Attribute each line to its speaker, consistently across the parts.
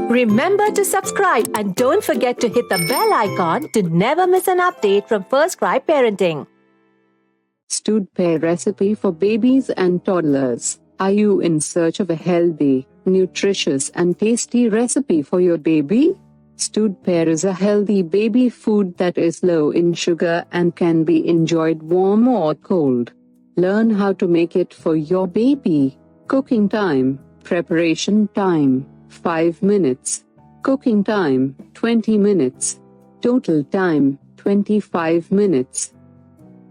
Speaker 1: Remember to subscribe and don't forget to hit the bell icon to never miss an update from FirstCry Parenting.
Speaker 2: Stewed pear recipe for babies and toddlers. Are you in search of a healthy, nutritious and tasty recipe for your baby? Stewed pear is a healthy baby food that is low in sugar and can be enjoyed warm or cold. Learn how to make it for your baby. Cooking time. Preparation time 5 minutes. Cooking time 20 minutes. Total time 25 minutes.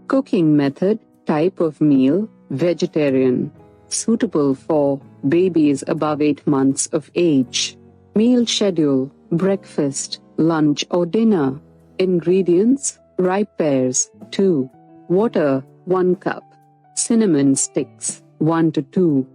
Speaker 2: Cooking method, type of meal, vegetarian. Suitable for babies above 8 months of age. Meal schedule, breakfast, lunch or dinner. Ingredients, ripe pears, 2. Water, 1 cup. Cinnamon sticks, 1 to 2.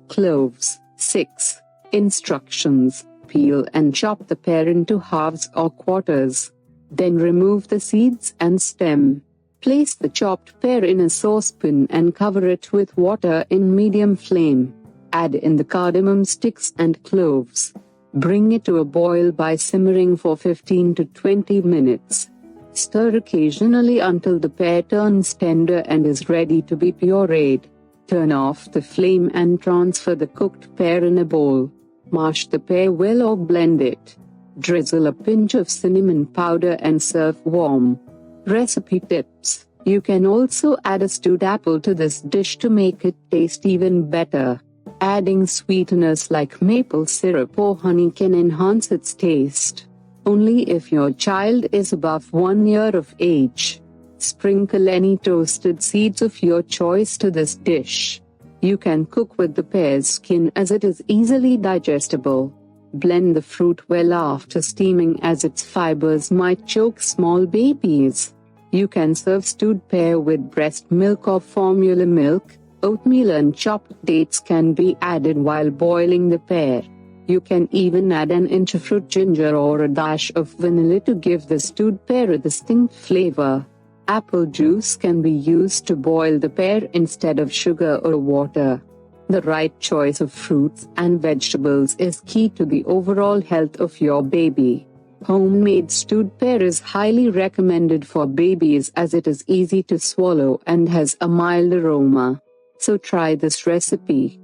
Speaker 2: Cloves, 6. Instructions, peel and chop the pear into halves or quarters. Then remove the seeds and stem. Place the chopped pear in a saucepan and cover it with water in medium flame. Add in the cardamom sticks and cloves. Bring it to a boil by simmering for 15 to 20 minutes. Stir occasionally until the pear turns tender and is ready to be pureed. Turn off the flame and transfer the cooked pear in a bowl. Mash the pear well or blend it. Drizzle a pinch of cinnamon powder and serve warm. Recipe tips. You can also add a stewed apple to this dish to make it taste even better. Adding sweeteners like maple syrup or honey can enhance its taste. Only if your child is above 1 year of age. Sprinkle any toasted seeds of your choice to this dish. You can cook with the pear's skin as it is easily digestible. Blend the fruit well after steaming as its fibers might choke small babies. You can serve stewed pear with breast milk or formula milk. Oatmeal and chopped dates can be added while boiling the pear. You can even add an inch of fruit ginger or a dash of vanilla to give the stewed pear a distinct flavor. Apple juice can be used to boil the pear instead of sugar or water. The right choice of fruits and vegetables is key to the overall health of your baby. Homemade stewed pear is highly recommended for babies as it is easy to swallow and has a mild aroma. So try this recipe.